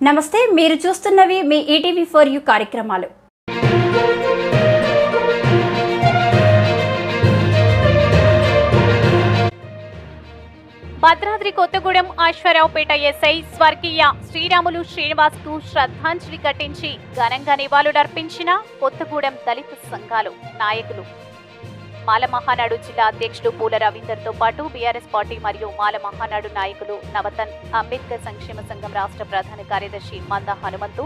నమస్తే, మీరు చూస్తున్నవి మీ ఈటీవీ4U కార్యక్రమాలు. భద్రాద్రి కొత్తగూడెం అశ్వారావుపేట ఎస్ఐ స్వర్గీయ శ్రీరాములు శ్రీనివాస్ కు శ్రద్ధాంజలి ఘటించి ఘనంగా నివాళులర్పించిన కొత్తగూడెం దళిత సంఘాలు నాయకులు. మాల మహానాడు జిల్లా అధ్యక్షుడు పూల రవీందర్ తో పాటు బీఆర్ఎస్ పార్టీ మరియు మాల మహానాడు నాయకులు నవతన్, అంబేద్కర్ సంక్షేమ సంఘం రాష్ట్ర ప్రధాన కార్యదర్శి మంద హనుమంతు,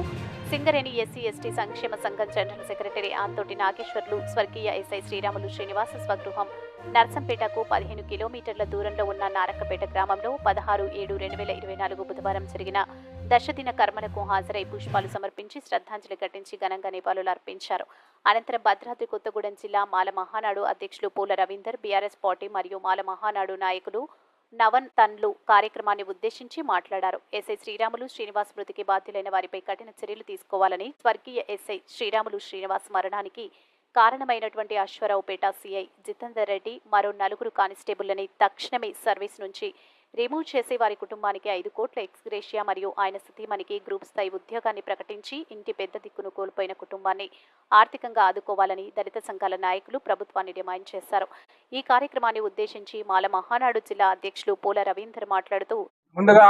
సింగరేణి ఎస్సీ ఎస్టీ సంక్షేమ సంఘం జనరల్ సెక్రటరీ ఆంతోటి నాగేశ్వర్లు, స్వర్గీయ ఎస్ఐ శ్రీరాములు శ్రీనివాస స్వగృహం నర్సంపేటకు 15 కిలోమీటర్ల దూరంలో ఉన్న నారకపేట గ్రామంలో 16/7/2024 బుధవారం జరిగిన దశదిన కర్మలకు హాజరై పుష్పాలు సమర్పించి శ్రద్ధాంజలి ఘటించి ఘనంగా నివాళులు అర్పించారు. అనంతరం భద్రాద్రి కొత్తగూడెం జిల్లా మాల మహానాడు అధ్యక్షులు పూల రవీందర్, బీఆర్ఎస్ పార్టీ మరియు మాల మహానాడు నాయకులు నవన్ తన్లు కార్యక్రమాన్ని ఉద్దేశించి మాట్లాడారు. ఎస్ఐ శ్రీరాములు శ్రీనివాస్ మృతికి బాధ్యులైన వారిపై కఠిన చర్యలు తీసుకోవాలని, స్వర్గీయ ఎస్ఐ శ్రీరాములు శ్రీనివాస్ మరణానికి కారణమైనటువంటి అశ్వారావుపేట సిఐ జితేందర్ రెడ్డి మరో 4 కానిస్టేబుళ్లని తక్షణమే సర్వీస్ నుంచి రిమూవ్ చేసి వారి కుటుంబానికి 5 కోట్ల ఎక్స్గ్రేషియా మరియు ఆయన సతీమణికి గ్రూప్ స్థాయి ఉద్యోగాన్ని ప్రకటించి ఇంటి పెద్ద దిక్కును కోల్పోయిన కుటుంబాన్ని ఆర్థికంగా ఆదుకోవాలని దళిత సంఘాల నాయకులు ప్రభుత్వాన్ని డిమాండ్ చేశారు. ఈ కార్యక్రమాన్ని ఉద్దేశించి మాల మహానాడు జిల్లా అధ్యక్షులు పూల రవీందర్ మాట్లాడుతూ, ముందుగా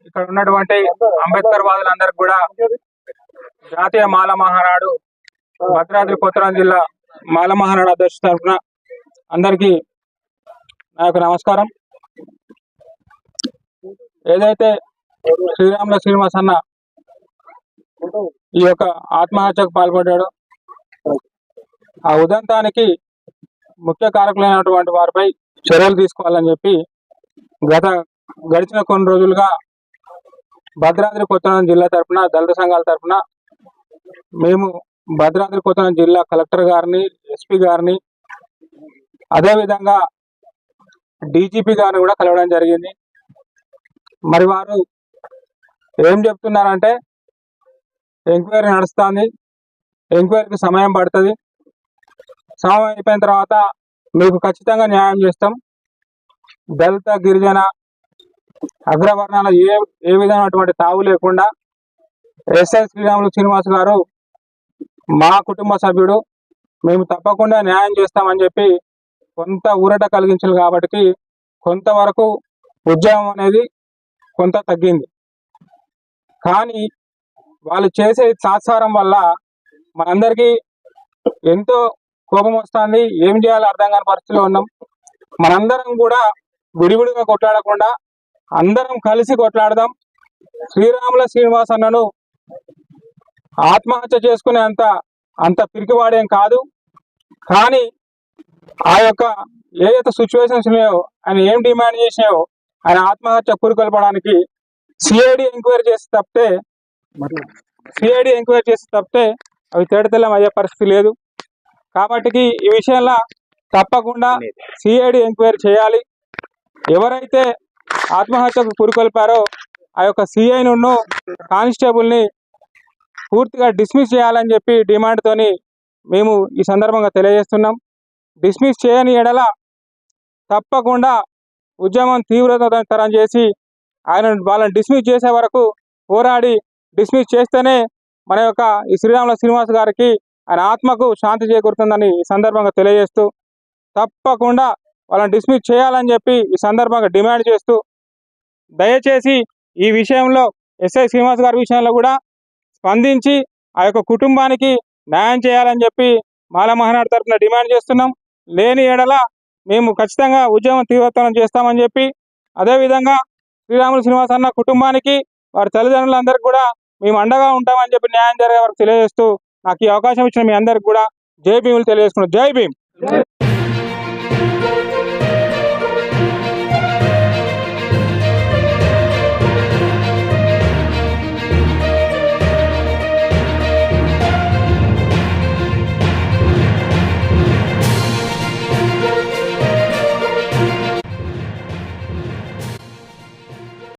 ఇక్కడ ఉన్నటువంటి అంబేద్కర్ వాదులందరికీ కూడా జాతీయ మాల మహానాడు భద్రాద్రి కొత్తగూడెం జిల్లా మాల మహానాడు అధ్యక్షుల తరఫున అందరికీ నా యొక్క నమస్కారం. ఏదైతే శ్రీరాముల శ్రీనివాస్ అన్న ఈ యొక్క ఆత్మహత్యకు పాల్పడ్డాడో ఆ ఉదంతానికి ముఖ్య కారకులైనటువంటి వారిపై చర్యలు తీసుకోవాలని చెప్పి గడిచిన కొన్ని రోజులుగా భద్రాద్రి కొత్తగూడెం జిల్లా తరఫున దళిత సంఘాల తరఫున మేము భద్రాద్రి కొత్తగూడెం జిల్లా కలెక్టర్ గారిని, ఎస్పీ గారిని, అదేవిధంగా డీజీపీ గారిని కూడా కలవడం జరిగింది. మరి వారు ఏం చెప్తున్నారంటే ఎంక్వైరీ నడుస్తుంది, ఎంక్వైరీకి సమయం పడుతుంది, సమయం అయిపోయిన తర్వాత మీకు ఖచ్చితంగా న్యాయం చేస్తాం, దళిత గిరిజన అగ్రవర్ణాల ఏ విధమైనటువంటి తావు లేకుండా ఎస్ఐ శ్రీరాములు శ్రీనివాస్ గారు మా కుటుంబ సభ్యుడు, మేము తప్పకుండా న్యాయం చేస్తామని చెప్పి కొంత ఊరట కలిగించారు. కాబట్టి కొంతవరకు ఉద్యమం అనేది కొంత తగ్గింది. కానీ వాళ్ళు చేసే తాత్సారం వల్ల మనందరికీ ఎంతో కోపం వస్తుంది. ఏం చేయాలో అర్థం కాని పరిస్థితిలో ఉన్నాం. మనందరం కూడా విడివిడిగా కొట్లాడకుండా అందరం కలిసి కొట్లాడదాం. శ్రీరాముల శ్రీనివాస్ అన్నను ఆత్మహత్య చేసుకునే అంత పిరికివాడేం కాదు. కానీ ఆ యొక్క ఏదైతే సిచ్యువేషన్స్ ఉన్నాయో, ఆయన ఏం డిమాండ్ చేసినాయో ఆయన ఆత్మహత్య పురికొల్పడానికి సిఐడి ఎంక్వైరీ చేసి తప్పితే అవి తేడతెల్లం అయ్యే పరిస్థితి లేదు. కాబట్టి ఈ విషయంలో తప్పకుండా సిఐడి ఎంక్వైరీ చేయాలి. ఎవరైతే ఆత్మహత్యకు పురికొల్పారో ఆ యొక్క సిఐను కానిస్టేబుల్ని పూర్తిగా డిస్మిస్ చేయాలని చెప్పి డిమాండ్తోని మేము ఈ సందర్భంగా తెలియజేస్తున్నాం. డిస్మిస్ చేయని ఎడల తప్పకుండా ఉద్యమం తీవ్రతరం చేసి వాళ్ళని డిస్మిస్ చేసే వరకు పోరాడి డిస్మిస్ చేస్తేనే మన యొక్క ఈ శ్రీరాముల శ్రీనివాస్ గారికి ఆయన ఆత్మకు శాంతి చేకూరుతుందని ఈ సందర్భంగా తెలియజేస్తూ తప్పకుండా వాళ్ళని డిస్మిస్ చేయాలని చెప్పి ఈ సందర్భంగా డిమాండ్ చేస్తూ, దయచేసి ఈ విషయంలో ఎస్ఐ శ్రీనివాస్ గారి విషయంలో కూడా స్పందించి ఆ యొక్క కుటుంబానికి న్యాయం చేయాలని చెప్పి మాల మహానాడు తరఫున డిమాండ్ చేస్తున్నాం. లేని ఎడల మేము ఖచ్చితంగా ఉద్యమం తీవ్రతరం చేస్తామని చెప్పి, అదేవిధంగా శ్రీరాములు శ్రీనివాస్ అన్న కుటుంబానికి వారి తల్లిదండ్రులందరికీ కూడా మేము అండగా ఉంటామని చెప్పి న్యాయం జరిగే వరకు తెలియజేస్తూ నాకు ఈ అవకాశం ఇచ్చిన మీ అందరికి కూడా జై భీములు తెలియజేసుకున్నాం. జై భీమ్.